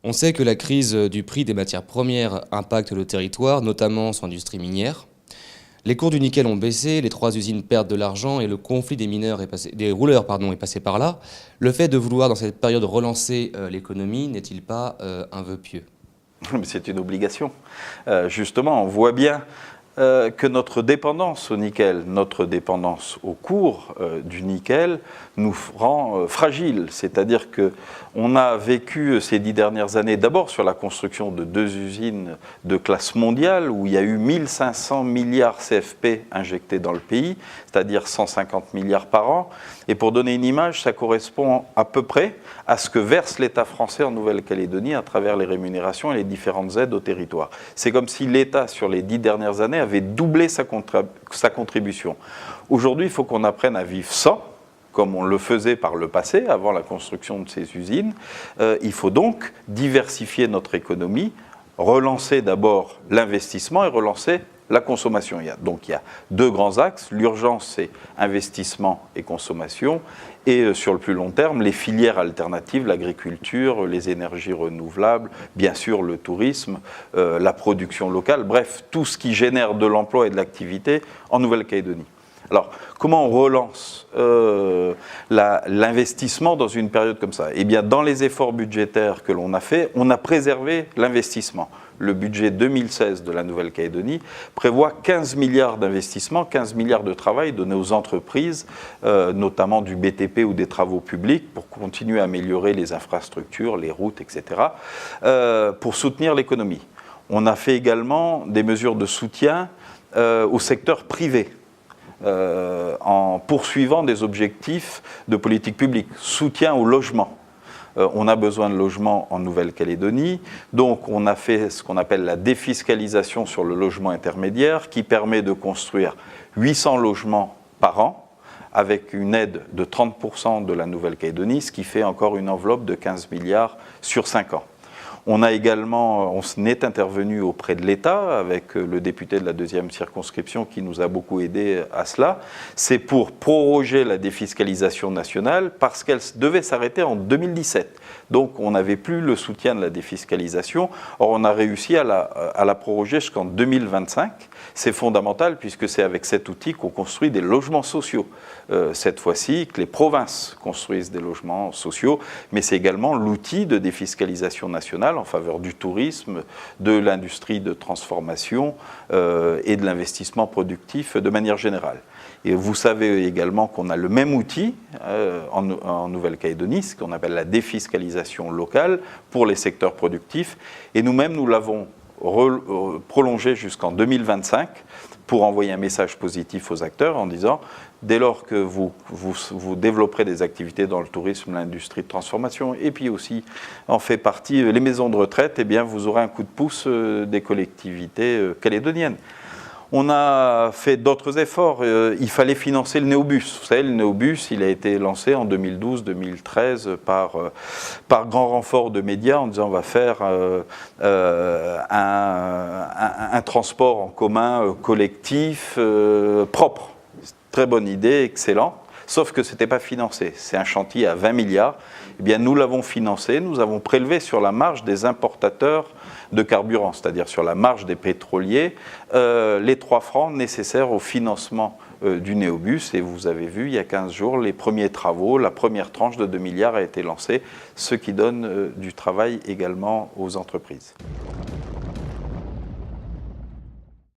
On sait que la crise du prix des matières premières impacte le territoire, notamment son industrie minière. Les cours du nickel ont baissé, les 3 usines perdent de l'argent et le conflit des rouleurs est passé par là. Le fait de vouloir, dans cette période, relancer l'économie, n'est-il pas un vœu pieux? C'est une obligation. Justement, on voit bien que notre dépendance au nickel, notre dépendance au cours du nickel nous rend fragiles. C'est-à-dire qu'on a vécu ces 10 dernières années d'abord sur la construction de 2 usines de classe mondiale où il y a eu 1500 milliards CFP injectés dans le pays, c'est-à-dire 150 milliards par an. Et pour donner une image, ça correspond à peu près à ce que verse l'État français en Nouvelle-Calédonie à travers les rémunérations et les différentes aides au territoire. C'est comme si l'État, sur les 10 dernières années, avait doublé sa contribution. Aujourd'hui, il faut qu'on apprenne à vivre sans, comme on le faisait par le passé, avant la construction de ces usines. Il faut donc diversifier notre économie, relancer d'abord l'investissement et relancer la consommation. Donc il y a 2 grands axes. L'urgence, c'est investissement et consommation. Et sur le plus long terme, les filières alternatives, l'agriculture, les énergies renouvelables, bien sûr le tourisme, la production locale, bref, tout ce qui génère de l'emploi et de l'activité en Nouvelle-Calédonie. Alors, comment on relance l'investissement dans une période comme ça? Eh bien, dans les efforts budgétaires que l'on a fait, on a préservé l'investissement. Le budget 2016 de la Nouvelle-Calédonie prévoit 15 milliards d'investissements, 15 milliards de travail donné aux entreprises, notamment du BTP ou des travaux publics, pour continuer à améliorer les infrastructures, les routes, etc., pour soutenir l'économie. On a fait également des mesures de soutien au secteur privé, en poursuivant des objectifs de politique publique, soutien au logement. On a besoin de logements en Nouvelle-Calédonie, donc on a fait ce qu'on appelle la défiscalisation sur le logement intermédiaire qui permet de construire 800 logements par an avec une aide de 30% de la Nouvelle-Calédonie, ce qui fait encore une enveloppe de 15 milliards sur 5 ans. On est intervenu auprès de l'État avec le député de la 2e circonscription qui nous a beaucoup aidé à cela. C'est pour proroger la défiscalisation nationale parce qu'elle devait s'arrêter en 2017. Donc on n'avait plus le soutien de la défiscalisation. Or on a réussi à la proroger jusqu'en 2025. C'est fondamental puisque c'est avec cet outil qu'on construit des logements sociaux. Cette fois-ci, que les provinces construisent des logements sociaux, mais c'est également l'outil de défiscalisation nationale en faveur du tourisme, de l'industrie de transformation et de l'investissement productif de manière générale. Et vous savez également qu'on a le même outil en Nouvelle-Calédonie, ce qu'on appelle la défiscalisation locale pour les secteurs productifs. Et nous-mêmes, nous l'avons prolongé jusqu'en 2025 pour envoyer un message positif aux acteurs en disant dès lors que vous développerez des activités dans le tourisme, l'industrie de transformation, et puis aussi en fait partie les maisons de retraite, eh bien vous aurez un coup de pouce des collectivités calédoniennes. On a fait d'autres efforts. Il fallait financer le Néobus. Vous savez, le Néobus, il a été lancé en 2012-2013 par grand renfort de médias en disant on va faire un transport en commun collectif propre. Très bonne idée, excellent. Sauf que ce n'était pas financé. C'est un chantier à 20 milliards. Eh bien, nous l'avons financé. Nous avons prélevé sur la marge des importateurs de carburant, c'est-à-dire sur la marge des pétroliers, les 3 francs nécessaires au financement du Néobus. Et vous avez vu, il y a 15 jours, les premiers travaux, la première tranche de 2 milliards a été lancée, ce qui donne du travail également aux entreprises.